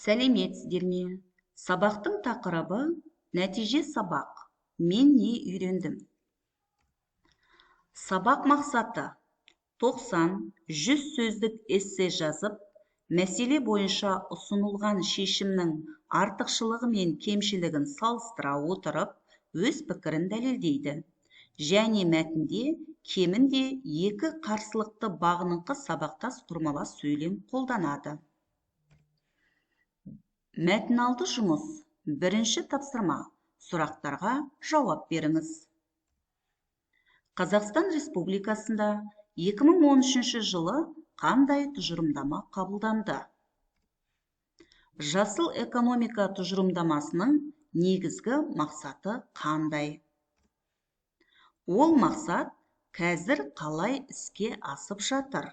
Сәлеметсіздер ме? Сабақтың тақырыбы нәтиже сабақ. Мен не үйрендім? Сабақ мақсаты 90-100 сөздік эссе жазып, мәселе бойынша ұсынылған шешімнің артықшылығы мен кемшілігін салыстыра отырып, өз пікірін дәлелдейді. Және мәтінде кемінде 2 қарсылықты бағыныңқы сабақтас тұрмалас сөйлем қолданады. Мәтіналды жұмыс. Бірінші тапсырма. Сұрақтарға жауап беріңіз. Қазақстан Республикасында 2013 жылы қандай тұжырымдама қабылданды? Жасыл экономика тұжырымдамасының негізгі мақсаты қандай? Ол мақсат қазір қалай іске асып жатыр?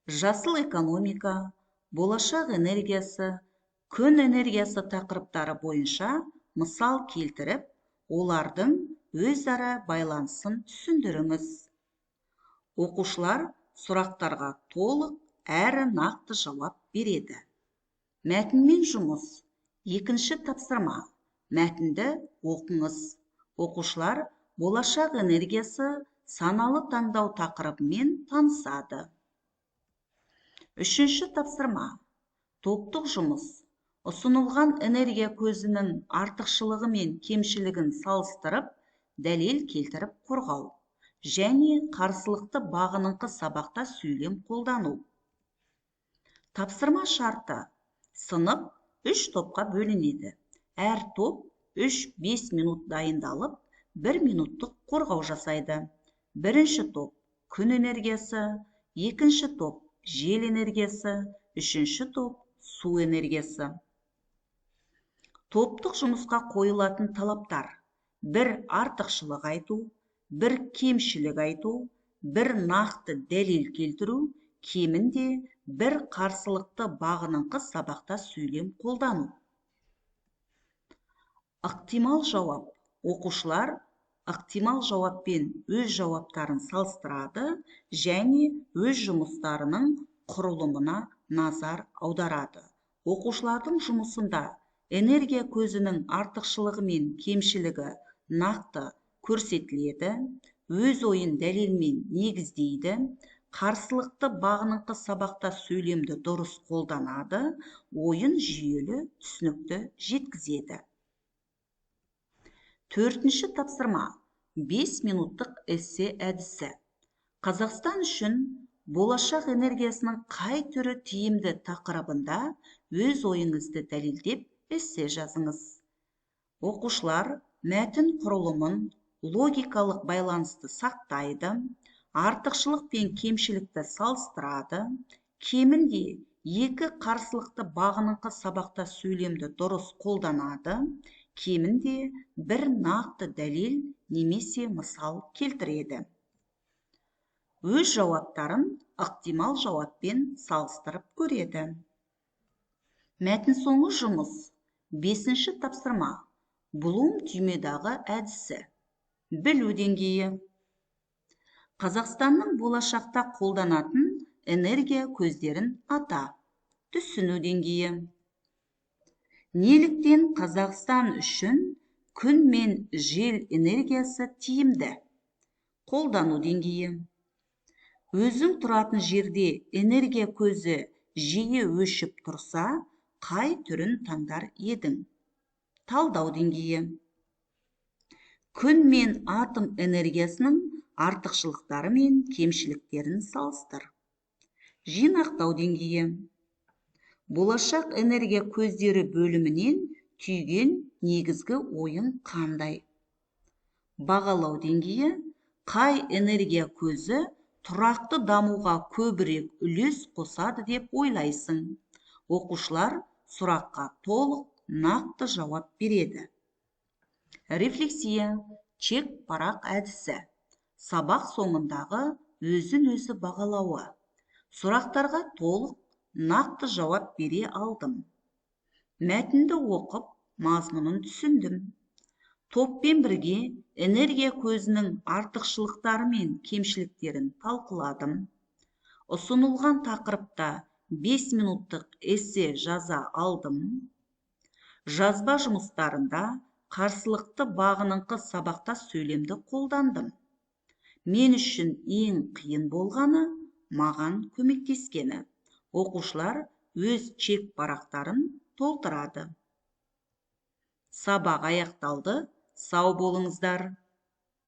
Жасыл экономика, болашақ энергиясы, күн энергиясы тақырыптары бойынша мысал келтіріп, олардың өзара байланысын түсіндіріңіз. Оқушылар сұрақтарға толық әрі нақты жауап береді. Мәтінмен жұмыс. Екінші тапсырма. Мәтінді оқыңыз. Оқушылар болашақ энергиясы саналы таңдау тақырыбымен танысады. Үшінші тапсырма. Топтық жұмыс. Ұсынылған энергия көзінің артықшылығы мен кемшілігін салыстырып, дәлел келтіріп қорғау. Және қарсылықты бағыныңқы сабақта сөйлем қолдану. Тапсырма шарты. Сынып 3 топқа бөлінеді. Әр топ 3-5 минут дайындалып, 1 минуттық қорғау жасайды. Бірінші топ күн энергиясы, екінші топ жел энергиясы, үшінші топ су энергиясы. Топтық жұмысқа қойылатын талаптар. 1 артықшылық айту, 1 кемшілік айту, 1 нақты дәлел келтіру, кемінде 1 қарсылықты бағыныңқы сабақта сөйлем қолдану. Ықтимал жауап. Оқушылар ықтимал жауаппен өз жауаптарын салыстырады және өз жұмыстарының құрылымына назар аударады. Оқушылардың жұмысында энергия көзінің артықшылығы мен кемшілігі нақты көрсетіледі, өз ойын дәлелмен негіздейді, қарсылықты бағыныңқы сабақта сөйлемді дұрыс қолданады, ойын жүйелі, түсінікті жеткізеді. Төртінші тапсырма. 5 минуттық эссе әдісі. Қазақстан үшін болашақ энергиясының қай түрі тиімді тақырыбында өз ойыңызды дәлелдеп эссе жазыңыз. Оқушылар мәтін құрылымын, логикалық байланысты сақтайды, артықшылық пен кемшілікті салыстырады, кемінде 2 қарсылықты бағыныңқы сабақта сөйлемді дұрыс қолданады, кемінде 1 нақты дәлел немесе мысал келтіреді. Өз жауаптарын ықтимал жауаппен салыстырып көреді. Мәтін соңы жұмыс. 5-ші тапсырма. Блум түймедағы әдісі. Білу деңгейі. Қазақстанның болашақта қолданатын энергия көздерін ата. Түсіну деңгейі. Неліктен Қазақстан үшін күн мен жел энергиясы тиімді? Қолдану деңгейі. Өзің тұратын жерде энергия көзі жиі өшіп тұрса, қай түрін таңдар едің? Талдау деңгейі. Күн мен атом энергиясының артықшылықтары мен кемшіліктерін салыстыр. Жинақтау деңгейі. Болашақ энергия көздері бөлімінен түйген негізгі ойын қандай? Бағалау деңгейі. Қай энергия көзі тұрақты дамуға көбірек үлес қосады деп ойлайсың? Оқушылар сұраққа толық, нақты жауап береді. Рефлексия, чек парақ әдісі. Сабақ соңындағы өзін-өзі бағалауы. Сұрақтарға толық, нақты жауап бере алдым. Мәтінді оқып, мазмұнын түсіндім. Топпен бірге энергия көзінің артықшылықтары мен кемшіліктерін талқыладым. Ұсынылған тақырыпта 5 минуттық эссе жаза алдым. Жазба жұмыстарында қарсылықты бағыныңқы сабақта сөйлемді қолдандым. Мен үшін ең қиын болғаны маған көмектескені. Оқушылар өз чек парақтарын толтырады. Сабақ аяқталды. Сау болыңыздар.